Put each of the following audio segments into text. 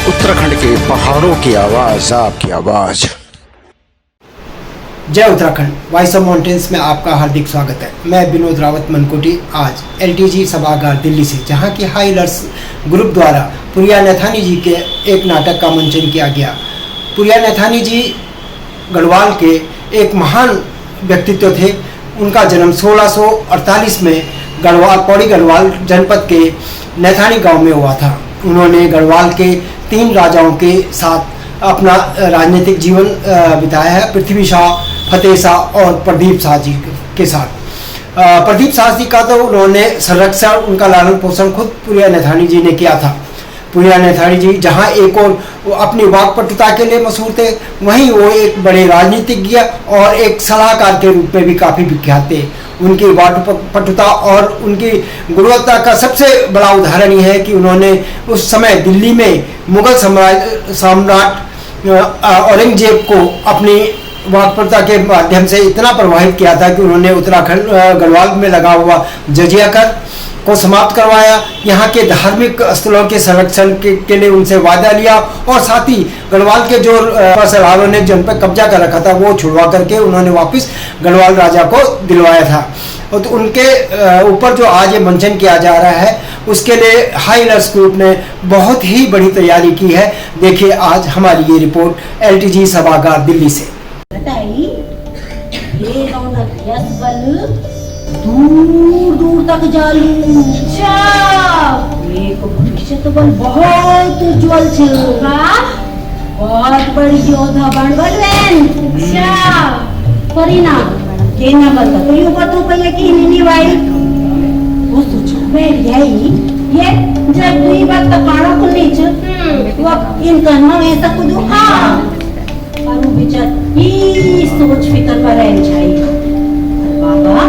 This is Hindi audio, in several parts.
उत्तराखंड के पहाड़ों की आवाज, आपकी आवाज। जय उत्तराखंड, वॉइस ऑफ माउंटेन्स में आपका हार्दिक स्वागत है। मैं विनोद रावत मनकोटी आज एलटीजी सभागार दिल्ली से, जहां की हाई अलर्ट्स ग्रुप द्वारा पुरिया नैथानी जी के एक नाटक का मंचन किया गया। पुरिया नैथानी जी गढ़वाल के एक महान व्यक्तित्व थे। उनका जन्म 1648 में पौड़ी गढ़वाल जनपद के नैथानी गांव में हुआ था। उन्होंने गढ़वाल के 3 राजाओं के साथ अपना राजनीतिक जीवन बिताया है, पृथ्वी शाह, फतेह शाह और प्रदीप शाह जी के साथ। प्रदीप शाह जी का तो उन्होंने संरक्षण, उनका लालन पोषण खुद पुरिया नैथानी जी ने किया था। पुरिया नैथानी जी जहां एक और अपनी वाक्पटुता के लिए मशहूर थे, वहीं वो एक बड़े राजनीतिज्ञ और एक सलाहकार के रूप में भी काफ़ी विख्यात थे। उनकी वाक्पटुता और उनकी गुणवत्ता का सबसे बड़ा उदाहरण ये है कि उन्होंने उस समय दिल्ली में मुगल सम्राट औरंगजेब को अपनी वाक्पटुता के माध्यम से इतना प्रभावित किया था कि उन्होंने उत्तराखंड गढ़वाल में लगा हुआ जजिया कर को समाप्त करवाया। यहाँ के धार्मिक स्थलों के संरक्षण के लिए उनसे वादा लिया और साथ ही गढ़वाल के जो सरदारों ने जिन पर कब्जा कर रखा था वो छुड़वा करके उन्होंने वापस गढ़वाल राजा को दिलवाया था। और तो उनके ऊपर जो आज ये मंचन किया जा रहा है, उसके लिए हाई अलर्ट्स ग्रुप ने बहुत ही बड़ी तैयारी की है। देखिए आज हमारी ये रिपोर्ट एलटीजी सभागार दिल्ली से। दूर दूर तक जालू। अच्छा, एक भविष्य तो बहुत उज्जवल छेगा, बहुत बड़ी योद्धा बनबल बेन। अच्छा, परिणाम के ना बता तो यूं बतो पहले कि नहीं भाई वो सोचो मैं यही ये जब दुई बात तो काड़ा को नीचे वो इन करना ऐसा कुछ हां और विचार ई सोच फिकर पर रह जाए। बाबा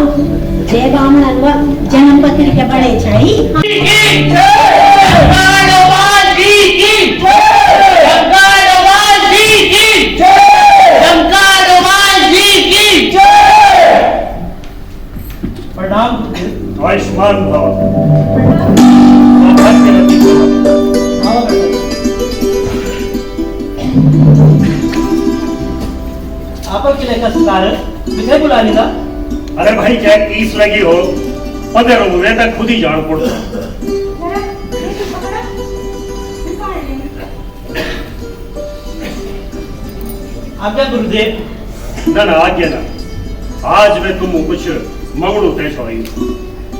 जय बामणवा जन्म पत्रिका बड़े छाई प्रणाम। आयुष्मान भव। आपके लिए कारण मुझे बुला लिया। अरे भाई क्या कीस लगी हो, 15 मुझे तक खुद ही जान पड़ता। आज्ञा गुरुदेव। ना आज्ञा ना, आज मैं तुम कुछ मंगड़ू तय छोड़ी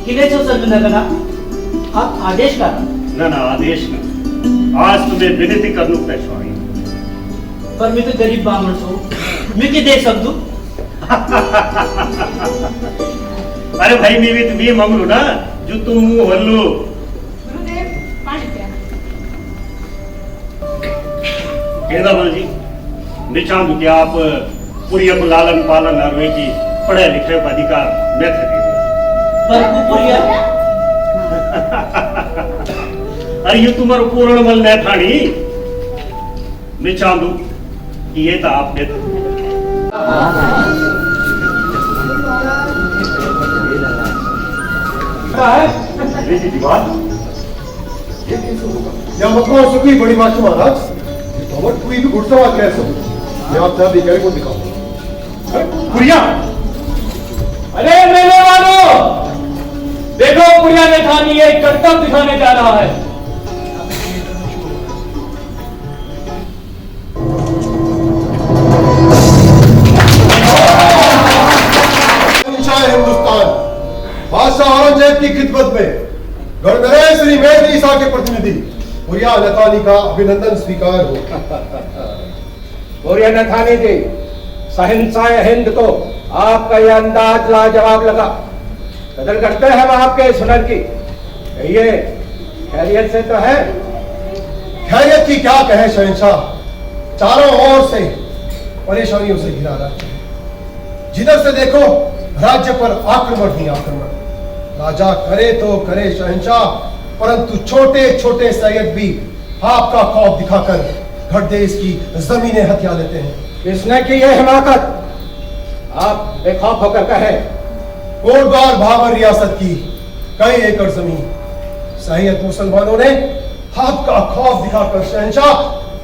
किले चो सर्व करना आप आदेश का ना आदेश ना, आज तुम्हें विनती करनू तय छोड़ी। पर मैं तो गरीब ब्राह्मण छो, मैं के दे सकदू। अरे भाई मैं भी तुम्हें मंगलू ना जो तुम हल्लू। केदार जी मैं चाहूँ कि आप पूरी को लालन पालन और की पढ़े लिखे का अधिकार मैं थे। अरे ये तुम्हारा पूर्ण बल न थानी, मैं चाहूँ कि ये तो आपने सुखी बड़ी मास्टर महाराज, कोई भी घुड़सवार कैसे मैं आप साहब ये को दिखाऊं। पुरिया, अरे मेले वालों, देखो पुरिया नैथानी एक करतब दिखाने जा रहा है। हिंदुस्तान बादशाह औरंगजेब की खिदमत में गणगणेश श्री मेहदी ईसा के प्रतिनिधि पुरिया नैथानी का अभिनंदन स्वीकार हो। पुरिया नैथानी जी, शहंशाह हिंद को आपका यह अंदाज लाजवाब लगा। कदर करते हैं हम आपके इस हुनर की। ये खैरियत से तो है? खैरियत की क्या कहे शहंशाह, चारों ओर से परेशानियों से घिरा रहा है। जिधर से देखो राज्य पर आक्रमण ही आक्रमण। राजा करे तो करे शहंशाह, परंतु छोटे छोटे सैयद भी आपका खौफ दिखाकर घट देश की जमीनें हथिया लेते हैं। किसने की यह हिमाकत? आप बेखौफ होकर कहे। कोटद्वार भावर रियासत की कई एकड़ जमीन सैयद मुसलमानों ने आपका खौफ दिखाकर शहंशाह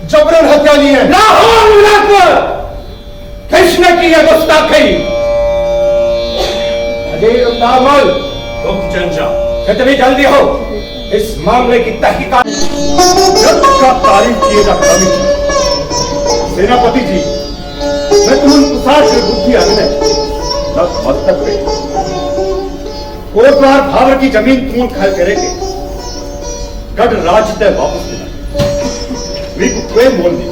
जबरन हत्या ली है। लाहौर मुनाफर किसने की है गुस्ताखी? अजीर दामल हुक्म शहंशाह। कितनी जल्दी हो इस मामले की तहकीकात। जब का तारीफ किएगा कवि सेनापति जी, मैं तुम कुसार से बुद्धि आने मस्तक पे कोटवार भावर की जमीन तुम खाए करेंगे गढ़ राज तय वापस लेना वी कुत्वे मोल दी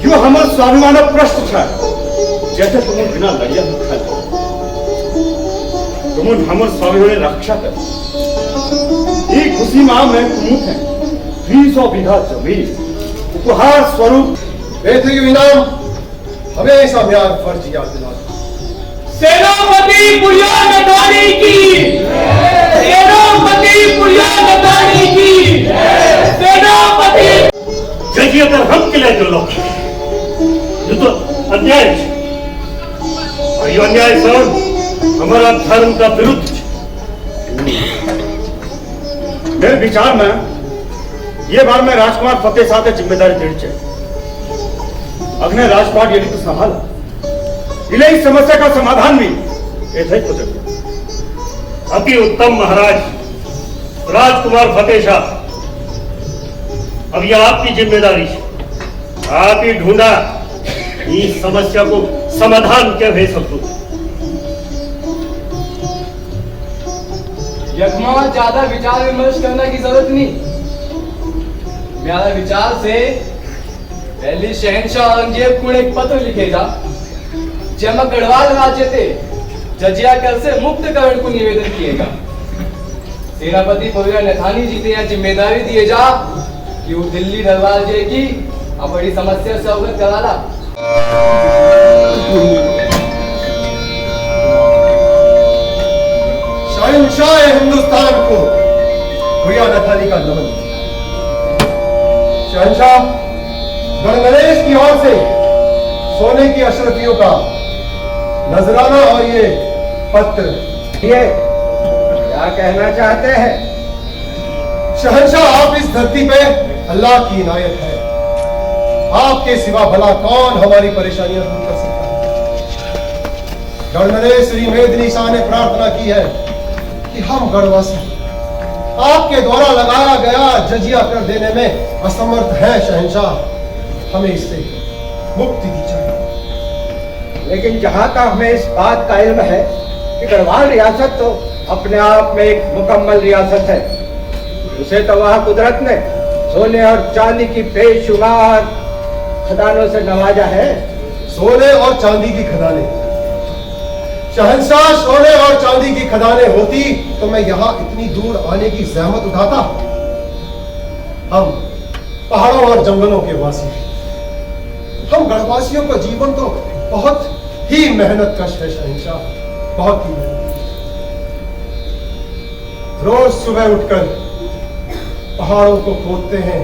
यो हमर स्वाभिमान प्रश्न था जैसे तुम बिना लड़िया खा तुम हमर स्वाभिमान रक्षा कर ये खुशी मां में तुम है 300 बीघा जमीन उपहार स्वरूप ऐसे इनाम हमेशा म्यार फर्ज याद दिला। सेनापति पुरियानथानी की, सेनापति पुरियानथानी की, सेनापति। जैसे अगर हम किले जो लोग ये तो अन्याय है और ये अन्याय सर हमारा धर्म का विरुद्ध है। मेरे विचार में ये बार में राजकुमार फतेह साहब की जिम्मेदारी देनी चाहिए। अग्नि राजपाट यदि तो संभाला इले इस समस्या का समाधान भी ऐसा ही हो सकता। अति उत्तम महाराज राजकुमार फतेह शाह, अब यह आपकी जिम्मेदारी है। आप ही ढूंढा इस समस्या को समाधान क्या भेज सकते। यकमा ज्यादा विचार विमर्श करने की जरूरत नहीं। मेरा विचार से पहले शहंशाह औरंगजेब को एक पत्र लिखेगा जेमा गढ़वाल राज्य थे जजिया कर से मुक्त करण को निवेदन किएगा। सेनापति पुरियानथानी जी ने यह जिम्मेदारी दिए जा कि वो दिल्ली दरबार जाएगी और बड़ी समस्या से अवगत कराला। शहंशाह हिंदुस्तान को पुरियानथानी का नमन। शहंशाह गणगणेश की ओर से सोने की अशरफियों का नजराना और ये पत्र। ये क्या कहना चाहते हैं? शहंशाह, आप इस धरती पे अल्लाह की इनायत है। आपके सिवा भला कौन हमारी परेशानियां दूर कर सकता है? गणगणेश श्री मेदिनी शाह ने प्रार्थना की है कि हम गढ़वासी आपके द्वारा लगाया गया जजिया कर देने में असमर्थ हैं। शहंशाह, हमें इससे मुक्ति दी चाहिए। लेकिन जहां तक हमें इस बात का इल्म है कि गढ़वाल रियासत तो अपने आप में एक मुकम्मल रियासत है। उसे तो वहां कुदरत ने सोने और चांदी की बेशुमार खदानों से नवाजा है। सोने और चांदी की खदानें? शहंशाह, सोने और चांदी की खदानें होती तो मैं यहां इतनी दूर आने की जहमत उठाता। हम पहाड़ों और जंगलों के वासी, हम गढ़वासियों का जीवन तो बहुत ही मेहनत कश है शहंशाह, बहुत ही मेहनत। रोज सुबह उठकर पहाड़ों को खोदते हैं,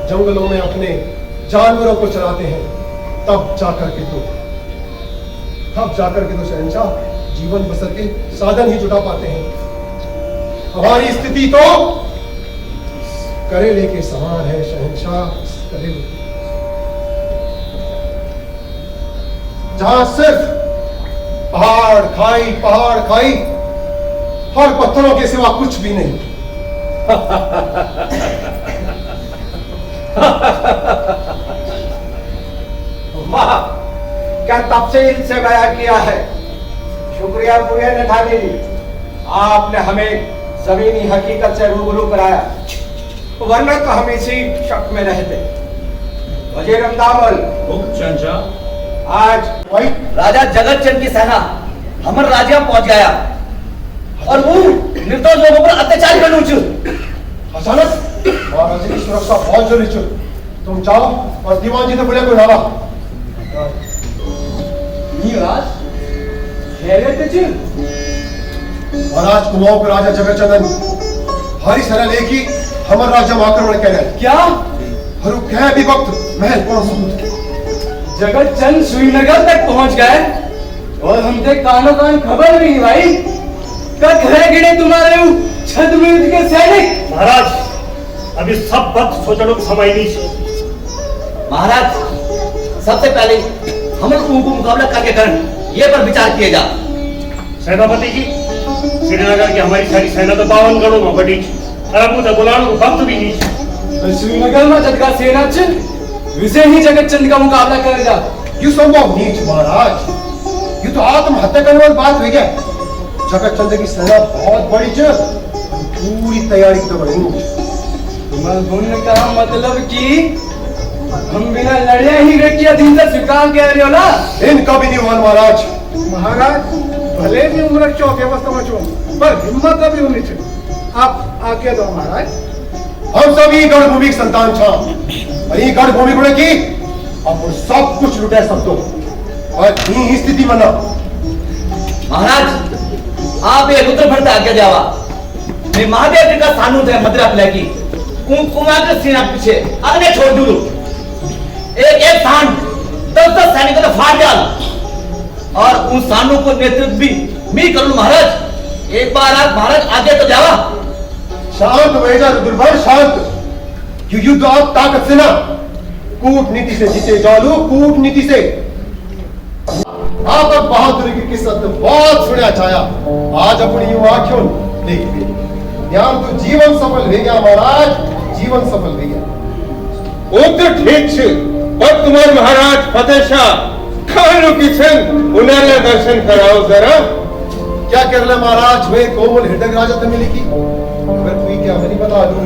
जंगलों में अपने जानवरों को चराते हैं, तब जाकर के तो शहंशाह जीवन बसर के साधन ही जुटा पाते हैं। हमारी स्थिति तो करेले के समान है शहंशाह, करेले, जहां सिर्फ पहाड़ खाई और पत्थरों के सिवा कुछ भी नहीं। वाह, क्या तफसील से बयां किया है। शुक्रिया पुरियानथानी जी, आपने हमें जमीनी हकीकत से रूबरू कराया, वरना तो हम इसी शक में रहते। वजीर दामल, आज राजा जगत चंद की सेना हमर राज्य में पहुंच गया और वो निर्दोष लोगों पर अत्याचार कर लूचू। अचानक महाराज की सुरक्षा बहुत जरूरी है। तुम जाओ और दीवान जी से बोले को लावा। महाराज कुमाऊं के राजा जगतचंदन हरी सेना लेके हमारे राज्य में आक्रमण कर रहे। क्या हरु कह भी वक्त महल कौन सबूत जगतचंद श्रीनगर तक पहुंच गए और हमसे कानों कान खबर भी भाई। कब घरे गिरे तुम्हारे छद्मयुद्ध के सैनिक? महाराज, अभी सब बात सोचने को समय नहीं है। महाराज, सबसे पहले हम लोग उनको मुकाबला करके करन ये पर विचार किए जा। सेनापति जी, श्रीनगर की हमारी सारी सेना तो 52 गढ़ों में बटी और अब तो बुलाने को वक्त भी नहीं है। श्रीनगर में जद का सेना च विजय ही जगत चंद का मुकाबला करेगा। यू संभव नीच महाराज, ये तो आत्महत्या करने वाली बात हुई है। जगत चंद की सेना बहुत बड़ी च, पूरी तैयारी तो बढ़ेंगे। तुम्हारे का मतलब कि हम बिना लड़े ही व्यक्ति अधीन से स्वीकार कह रहे हो ना? इनका भी नहीं हुआ महाराज। महाराज, भले भी उम्र चौके वस्तु में चो, पर हिम्मत अभी होनी चाहिए। आप आके दो महाराज। हम सभी गढ़ भूमि की संतान छा, और ये गढ़ भूमि गुणे की अब सब कुछ लुटे सब तो, और ही स्थिति बना। महाराज, आप ये रुद्र भरता आज्ञा जावा। मैं महादेव जी का सानू थे मद्रा प्लेकी कुमार सेना पीछे अगले छोड़ दूँ। एक एक स्थान 10-10 सैनिकों ने फाड़ डाल और उन स्थानों को नेतृत्व भी मैं करूं। महाराज, एक बार आप महाराज आगे तो जावा। शांत वेजा रुद्रभर शांत। युद्ध आप ताकत से ना कूटनीति से जीते जालू, कूटनीति से। आप बहादुरी की किस्सा तो बहुत सुना चाया, आज अपनी युवा क्यों देखिए ध्यान तो जीवन सफल हो गया महाराज, जीवन सफल हो गया। वो तो ठीक छे, पर तुम्हारे महाराज फतेह शाह खानों की छन उन्हें दर्शन कराओ जरा। क्या कर ले महाराज, वे कोमल हृदय राजा तो मिली की, अगर कोई क्या नहीं बता दूं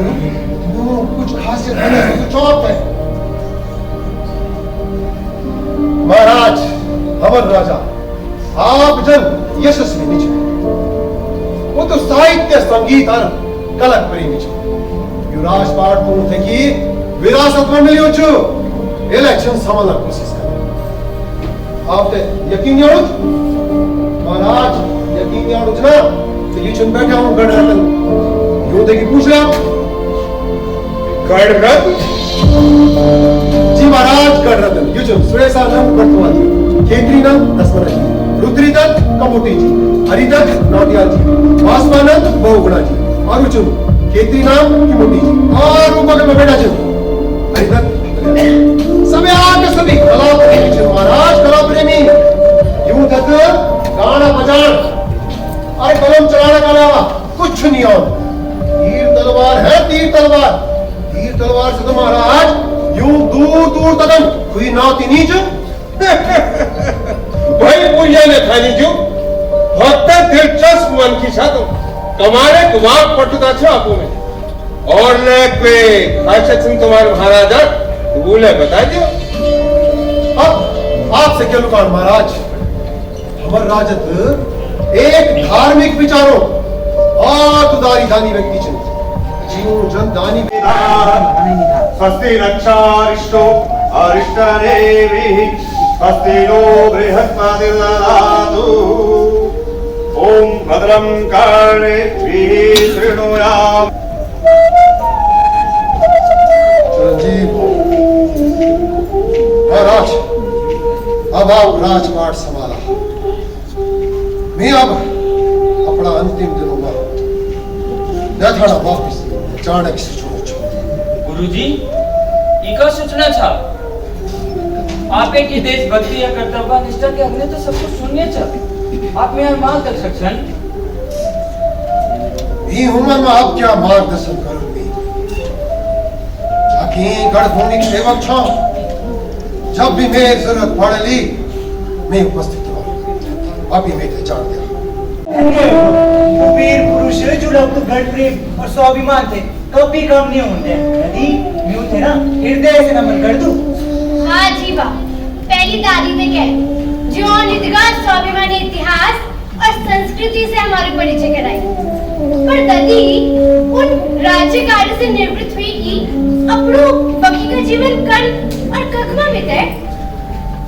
कुछ खासियत बने तो कुछ और है। महाराज अमर राजा, आप जन यशस्वी नहीं छे, वो तो साहित्य संगीत और कला प्रेमी छे। युवराज पाठ तुम थे कि विरासत में मिली हो इलेक्शन संभालना कोशिश कर। आप ते यकीन नहीं हो महाराज, यकीन नहीं हो ना तो ये चुन बैठा हूं गढ़ रतन यूं देखी पूछ ले आप। गढ़ रतन? जी महाराज, गढ़ रतन ये चुन सुरेशा नाम वर्तमान, केंद्री नाम दसमरा जी, रुद्री दत्त कमोटी जी, हरिदत्त नौटियाल जी, वासवानंद बहुगुणा जी, और चुन केंद्री नाम की मोटी जी, और ऊपर में बेटा जी हरिदत्त। सभी आके सभी कला प्रेमी महाराज, कला प्रेमी यूं तक गाना बजाना और कलम चलाने का अलावा कुछ नहीं और। तीर तलवार है, तीर तलवार, तीर तलवार से तो महाराज यूं दूर दूर तक कोई नाती नीच। भाई पूजा ने थानी जो बहुत दिलचस्प मन की साथ कमारे दिमाग पटुता छे आपो में, और ने पे खासियत तुम्हारे महाराजा बोले बता दियो। अब आपसे क्या लुकान महाराज, हमार राजत एक धार्मिक विचारों और उदारी दानी व्यक्ति छे, जीव जन दानी स्वस्ति रक्षा अरिष्टो अरिष्टनेमिः स्वस्ति नो बृहस्पतिर्दधातु ओम भद्रं कर्णेभिः शृणुयाम। चिरंजीव महाराज, अब आप राजपाट संभाला। मैं अब अपना अंतिम दिन होगा न थाना वापिस चाणक्य से छोड़ो। गुरुजी, इका सूचना था आपे की देशभक्ति या कर्तव्य निष्ठा के हमने तो सब कुछ सुनिए था। आप मेरा मार्गदर्शन ये उम्र में आप क्या मार्गदर्शन करोगे? जाके गढ़ भूमि की सेवक छा, जब भी मैं जरूरत पड़ेगी मैं उपस्थित रहूं। अभी मैं जान दिया वीर पुरुष जो लोग तो गढ़ प्रेम और स्वाभिमान थे कभी कम नहीं होते। यदि यूं थे ना हृदय से नमन कर दूं। हाँ जी वाह, पहली तारीख में क्या जो निदगार स्वाभिमानी इतिहास और संस्कृति से हमारे परिचय कराई। पर ददी उन राज्य कार्य से निवृत्त हुई कि अपनों बाकी का जीवन कण और कखमा में तय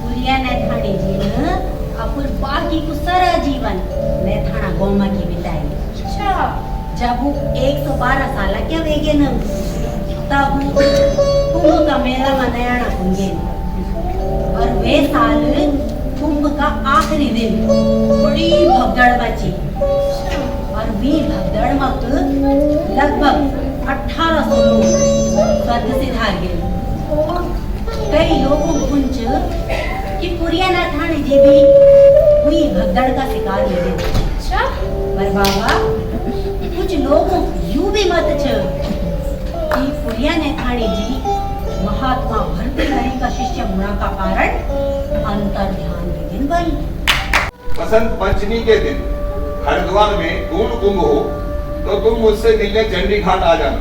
पुलिया ने थाने जी न अपुर बाकी को सारा जीवन ने थाना गोमा की बिताई। अच्छा, जब वो 112 साल के वेगे न तब कुंभ का मेला मनाया ना कुंगे, और वे साल कुंभ का आखिरी दिन बड़ी भगदड़ बची, और वी भगदड़ में लगभग 1800 लोग स्वर्ग से धार गए। कई लोगों गुंज कि पुरिया ना थाने जे भी हुई भगदड़ का शिकार ले गए। पर बाबा कुछ लोगों यूं भी मत छ कि पुरिया ने थाने जी महात्मा भर्तृहरि का शिष्य होने का कारण अंतर ध्यान विघ्न बन। बसंत पंचमी के दिन हरिद्वार में पूर्ण कुंभ हो तो तुम मुझसे मिलने चंडी घाट आ जाना,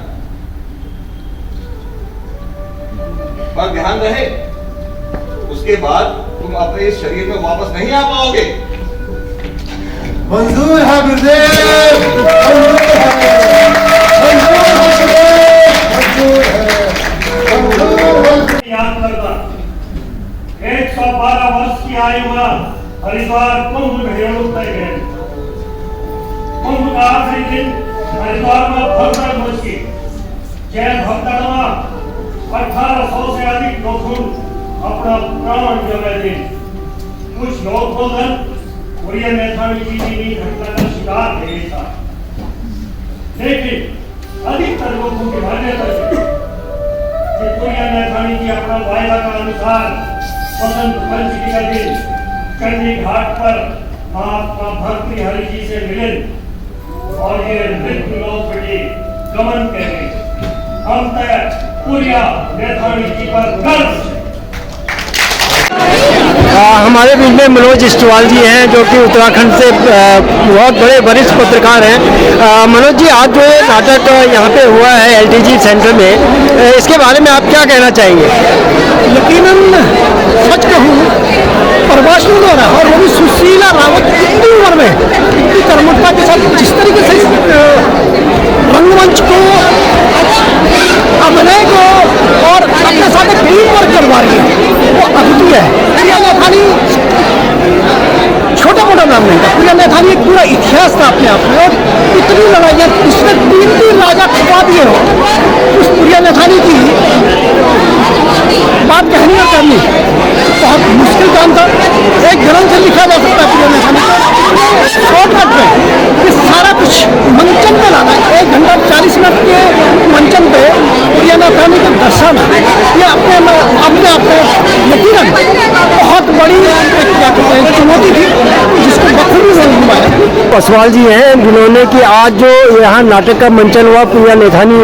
पर ध्यान रहे उसके बाद तुम अपने इस शरीर में वापस नहीं आ पाओगे। मंजूर है गुरुदेव, याद करता 112 वर्ष की आयु में हरिद्वार कुंभ भेड़ों तय गए। कुंभ का आखिरी दिन हरिद्वार में भगदड़ मची। जैन भगदड़ में 1800 से अधिक लोगों अपना प्राण गंवा दिए। कुछ लोग बोलन पुरिया नेथानी जी की घटना का शिकार हुए था, लेकिन अधिकतर लोगों की मान्यता है कि पुरिया नेथानी जी अपना वायदा का अनुसार बसंत पंचमी का दिन चंडी घाट पर महात्मा भर्तृहरि जी से मिले और ये मृत्यु लोक के गमन करें। हम तय पुरिया नेथानी जी पर गर्व है। हमारे बीच में मनोज इस्टवाल जी हैं जो कि उत्तराखंड से बहुत बड़े वरिष्ठ पत्रकार हैं। मनोज जी, आज जो ये नाटक यहाँ पे हुआ है एलटीजी सेंटर में, इसके बारे में आप क्या कहना चाहेंगे? यकीनन सच कहूँ प्रवासियों द्वारा और वो भी सुशीला रावत इतनी उम्र में इतनी कर्मठता के साथ जिस तरीके से रंगमंच को अभिनय को और अपने साथ टीम वर्क करवा रही है वो अद्वितीय है। पुरिया नेथानी छोटा मोटा नाम नहीं था, पुरिया नेथानी एक पूरा इतिहास था अपने आप में और इतनी लड़ाइयाँ उसने 3 राजा खपा दिए हो। उस पुरिया नेथानी की बात कहनी और करनी बहुत मुश्किल काम था। एक ग्रंथ से लिखा जा सकता है पुरिया नेथानी का शॉर्टकट में ये सारा कुछ मंचन पे लाना। 1 घंटा 40 मिनट के मंचन पे पुरिया नेथानी का दर्शन ये अपने आप में यकीनन बहुत बड़ी चुनौती थी जिसको बखूबी निभाया। असवाल जी हैं जिन्होंने कि आज जो यहाँ नाटक का मंचन हुआ पुरिया नेथानी,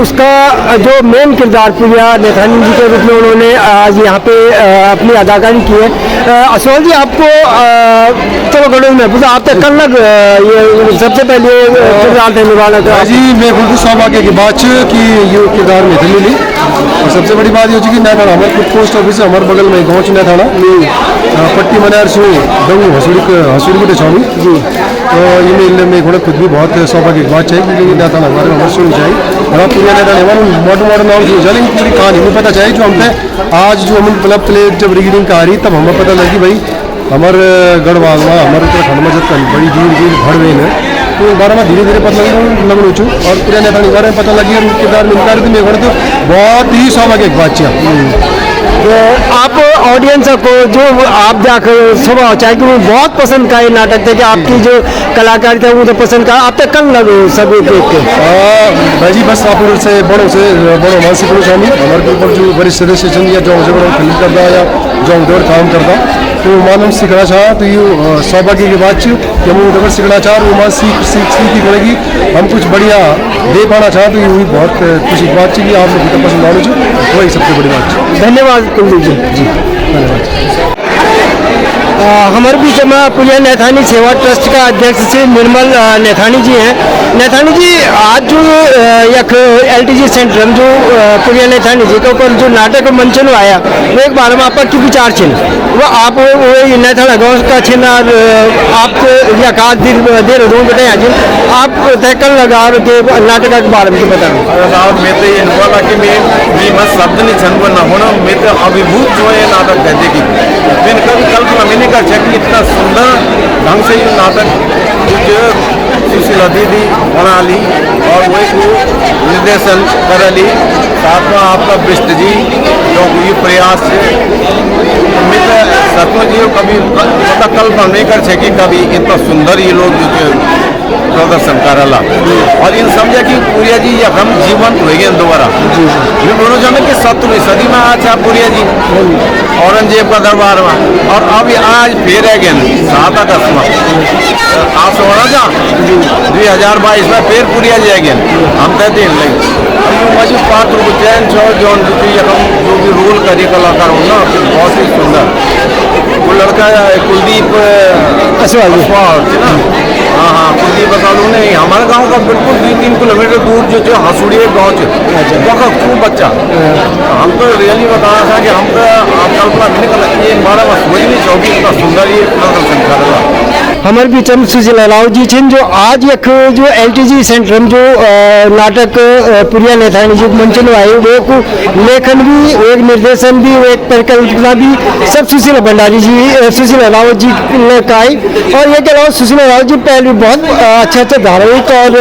उसका जो मेन किरदार पुरिया नेथानी जी के रूप में उन्होंने आज यहाँ पे अपनी अदाकारी की है। असवाल जी, आपको चलो गणों में पूछा आप तक कल लग ये सबसे पहले किरदार थे निभाना था जी। मैं बिल्कुल सौभाग्य की बात कि ये किरदार में मिली और सबसे बड़ी बात ये कि नैथाना हमारे खुद पोस्ट ऑफिस है हमारे बगल में गाँव नैथाना पट्टी मनार से दंगू हसूरी के छावी जी। तो ये मैं घोड़े खुद भी बहुत सौभाग्य की बात चाहिए क्योंकि नैथाना हमारे हमारे सुननी चाहिए और आप पुरिया नेथानी हमारे मॉडर्न नाम सुनी चाहिए, लेकिन पूरी कहानी में पता चाहिए जो हम पे आज जो हम मतलब प्ले जब रीडिंग का आ रही तब हमें पता लगी भाई हमारे गढ़वाल में हमारे उत्तराखंड में जब बड़ी भीड़ भड़वे है तो बारे में धीरे धीरे पता लगनू छू और पुरिया नेथानी बारे में पता लगी और किरदार मिलता रही मेरे तो बहुत ही सौभाग्य की बात चाहिए। तो आप ऑडियंस को जो आप जाकर सुबह चाहे कि वो बहुत पसंद का ये नाटक थे कि आपकी जो कलाकारी था वो तो पसंद का आप तक कल लगो सभी देख के भाई जी बस आप से बड़ों मानसिक शामिल हमारे ऊपर जो वरिष्ठ सदस्य या जो मुझे बड़ा फिल्म करता या जो उधर काम करता तो मानव सीखना चाह तो ये सौभाग्य की बात कि हम उधर सीखना चाह वो मान सीखी पड़ेगी हम कुछ बढ़िया दे पाना चाह तो ये हुई बहुत खुशी की बात कि आप लोग पसंद आने चाहिए वही सबसे बड़ी बात। धन्यवाद कुलदीप जी। धन्यवाद। हमारे बीच में पुरिया नेथानी सेवा ट्रस्ट का अध्यक्ष श्री निर्मल नेथानी जी हैं। नेथानी जी, आज जो एक एलटीजी सेंटर जो पुरिया नेथानी जी के ऊपर जो नाटक मंचन आया वो एक बारे में आपका की विचार छिन वो आप वो नेथाना गाँव का छिन और आप या का देर दो बताया जी आप तैकल लगा के नाटक के बारे में बता मैं तो ये बोला कि मैं बस शब्द नहीं छन ना होना मैं तो अभिभूत जो है नाटक कहते कि मैंने कभी कल्पना मैंने कहा कि इतना सुंदर ढंग से ये नाटक जो सुशीला दीदी बना ली और वही को निर्देशन कर ली साथ में आपका बिष्ट जी जो ये प्रयास है मैं तो सचमुच जी कभी पता कल्पना नहीं कर सके कभी इतना सुंदर ये लोग जो प्रदर्शन करला और इन समझा कि पुरिया जी हम जीवंत हो गए दोबारा। ये दोनों जन के 17वीं सदी में अच्छा पुरिया जी औरंगजेब का दरबार में और अब आज फिर है गए 7 अगस्त में आप सोना जा 2022 में फिर पुरिया जाएंगे हम कहते हैं नहीं मजबूत पात्र को चैन छो जो भी रोल करे कलाकार हो ना बहुत ही सुंदर वो लड़का कुलदीप हाँ हाँ कुलदीप बसालू ने हमारे गांव का बिल्कुल 2-3 किलोमीटर दूर जो हसूड़ी गाँव बहुत खूब बच्चा हम तो रियली बताना था कि हम तो आप कल्पना भी नहीं कर ये बारे में सोच नहीं चौकी इतना सुंदर ये प्रदर्शन कर रहा। हमारे बीच में सुशीला राव जी छिन जो आज एक जो LTG सेंटर में जो नाटक पुरिया नेथानी जी मंचन आए वो को लेखन भी एक निर्देशन भी एक परिकल्पना भी सब सुशीला भंडारी जी सुशीला राव जी ने काई और ये के अलावा सुशीला राव जी पहले बहुत अच्छे धारावाहिक और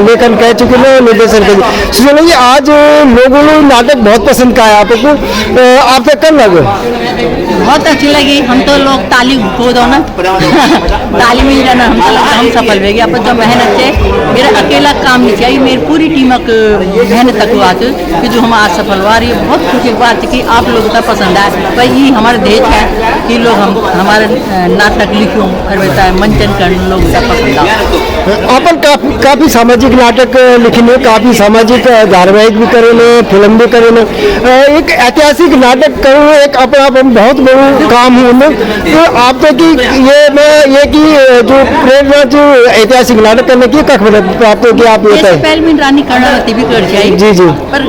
लेखन कह चुके हैं निर्देशन कर सुशीला जी आज लोगों ने नाटक बहुत पसंद का है आपको आप तक कर लगे बहुत अच्छी लगी। हम तो लोग ताली खो दो ना ताली मिल जाना हम सफल हो गए। अपन जो मेहनत है मेरा अकेला काम नहीं चाहिए मेरी पूरी टीम मेहनत तक हुआ कि जो हम आज सफल हुआ रही है। बहुत खुशी की बात है कि आप लोगों को पसंद आए भाई ये हमारे देश है कि लोग हम हमारे नाटक लिखूँ और बताए मंचन कर लोग पसंद आए। अपन काफी सामाजिक नाटक लिखने काफी सामाजिक धारावाहिक भी करें फिल्म भी करें एक ऐतिहासिक नाटक करूँ एक अपना बहुत बड़ा काम हूँ तो आप तो कि ये कि जो प्रेरणा जो ऐतिहासिक नाटक करने की कख प्राप्त होगी आप पहले में रानी कर्णावती भी कर जाए जी जी पर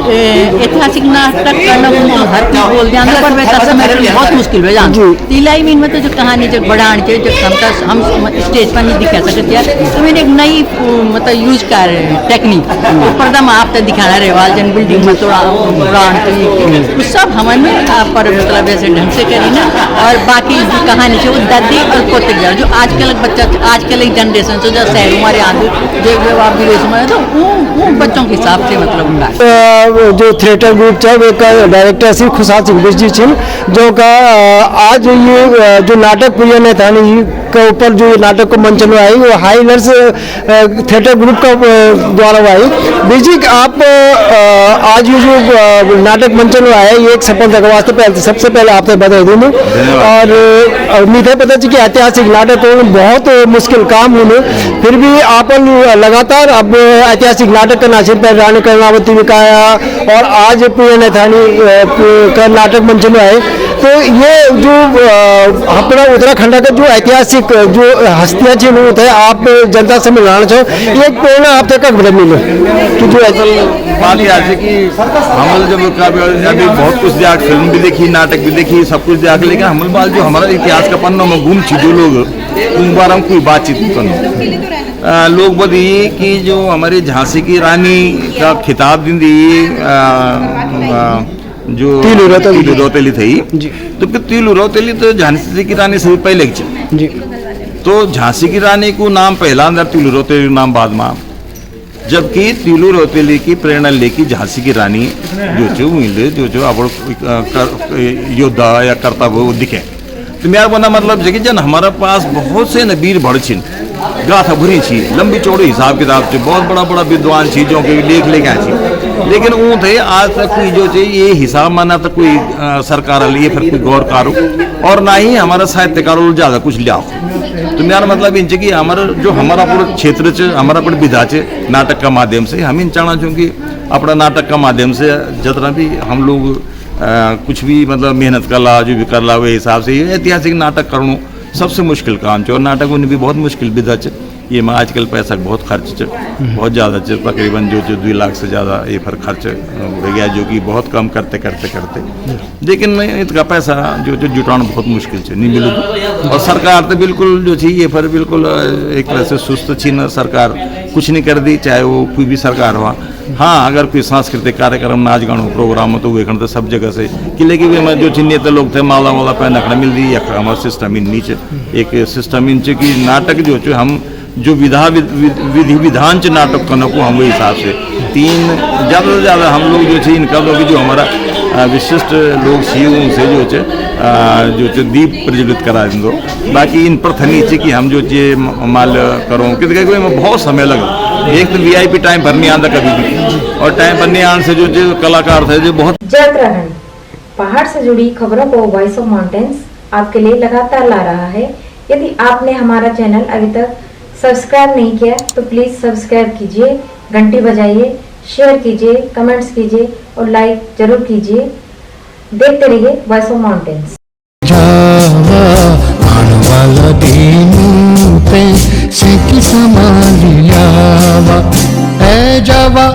ऐतिहासिक नाटक करना हर कोई बोल जाना पर वैसा समय बहुत मुश्किल हो जाना तिलाई मीन में तो जो कहानी जो बढ़ानी चाहिए जो क्षमता हम स्टेज पर नहीं दिखा सकते यार तो मैंने एक नई मतलब यूज कर टेक्निक पर्दा में आप तक दिखाना रेवाल जन बिल्डिंग में थोड़ा उड़ान सब हमारे पर मतलब ऐसे ढंग से करी ना और बाकी जो कहानी है वो दादी और पोते जो आजकल बच्चा आजकल एक जनरेशन से जो शहर हमारे आगे जो आप विदेश में तो वो बच्चों के हिसाब से मतलब उनका जो थिएटर ग्रुप है वो डायरेक्टर श्री खुशहाल सिंह बिश जी छिन जो का आज ये जो नाटक पुरिया नेथानी जी के ऊपर जो नाटक को मंचन में आई वो हाईलर्स थिएटर ग्रुप का द्वारा आई बिजी आप आज ये जो नाटक मंचन में आया ये एक सफलता के वास्ते पहले सबसे पहले आपसे बधाई दूँ और उम्मीद है पता कि ऐतिहासिक नाटक बहुत मुश्किल काम होने फिर भी आप लगातार अब ऐतिहासिक नाटक करना चाहिए पहले रानी कर्णावती भी कहा और आज पुरिया नेथानी का नाटक मंचन में आए तो ये जो अपना उत्तराखंड का जो ऐतिहासिक जो हस्तियाँ चिन्हित है आप जनता से मिलाना चाहो ये प्रेरणा आप तक कब मिले कि जो बात आज है कि हम जब अभी बहुत कुछ दिया फिल्म भी देखी नाटक भी देखी सब कुछ दिया लेकिन हम बाल जो हमारा इतिहास का पन्नों में गुम थी जो लोग उन बार हम कोई बातचीत करना लोग बदी कि जो हमारी झांसी की रानी का खिताब दी जो तीलू रौतेली थी तो तीलू रौतेली तो झांसी की रानी से पहले जी तो झांसी की रानी को नाम पहला अंदर तीलू रौतेली नाम बाद में जबकि तीलू रौतेली की प्रेरणा लेके झांसी की रानी जो अब योद्धा या करता वो दिखे तो मेरा बना मतलब जगह जन हमारे पास बहुत से नबीर भड़ छिन गाथा भरी छी लंबी चौड़ी हिसाब किताब से बहुत बड़ा बड़ा विद्वान छी जो कि लेख लेके छी लेकिन वो थे आज तक कोई जो ये हिसाब माना तो कोई सरकार लिए फिर कोई गौर कारो और ना ही हमारा साहित्यकारों ज़्यादा कुछ लियाओ तो मेरा मतलब इन कि हमारा जो हमारा पूरा क्षेत्र च हमारा पूरा विधा च नाटक का माध्यम से हम इन चाहना चाहूँ कि अपना नाटक का माध्यम से जितना भी हम लोग कुछ भी मतलब मेहनत कर ला जो भी कर ला वो हिसाब से ऐतिहासिक नाटक करना सबसे मुश्किल काम है और नाटक उन्हें भी बहुत मुश्किल विधा च ये में आजकल पैसा बहुत खर्च बहुत ज़्यादा तकरीबन जो 2 लाख से ज़्यादा ये पर खर्च हो गया जो कि बहुत कम करते लेकिन इसका पैसा जो जुटाना बहुत मुश्किल है नहीं मिले और सरकार तो बिल्कुल जो थी ये पर बिल्कुल एक तरह से सुस्त थी न सरकार कुछ नहीं कर दी चाहे वो कोई भी सरकार हुआ हाँ अगर कोई सांस्कृतिक कार्यक्रम नाच गानो प्रोग्राम हो तो वे तो सब जगह से कि लेकिन वे जो चिन्हित लोग थे माला वाला पैन अखड़ा मिल दी या हमारा सिस्टम इन नीचे एक सिस्टम इन कि नाटक जो हम जो विधि विधान च नाटक करने को हम हिसाब से 3 ज़्यादा से ज़्यादा हम लोग जो इनका लोग जो हमारा विशिष्ट लोग छी उनसे जो जो चे दीप प्रज्वलित करा दो। बाकी इन पर थनी चे कि हम जो चे माल करो कि बहुत समय लगा। एक तो VIP टाइम पर नहीं आता कभी भी, और टाइम पर नहीं आने से जो कलाकार थे जो बहुत। जय उत्तराखंड पहाड़ से जुड़ी खबरों को वॉइस ऑफ माउंटेन्स आपके लिए लगातार ला रहा है। यदि आपने हमारा चैनल अभी तक सब्सक्राइब नहीं किया तो प्लीज सब्सक्राइब कीजिए, घंटी बजाइए, शेयर कीजिए, कमेंट्स कीजिए और लाइक जरूर कीजिए। देखते रहिए वॉइस ऑफ माउंटेन्स। जावा आनवाला दीनू पे सिकी समालियावा ए जावा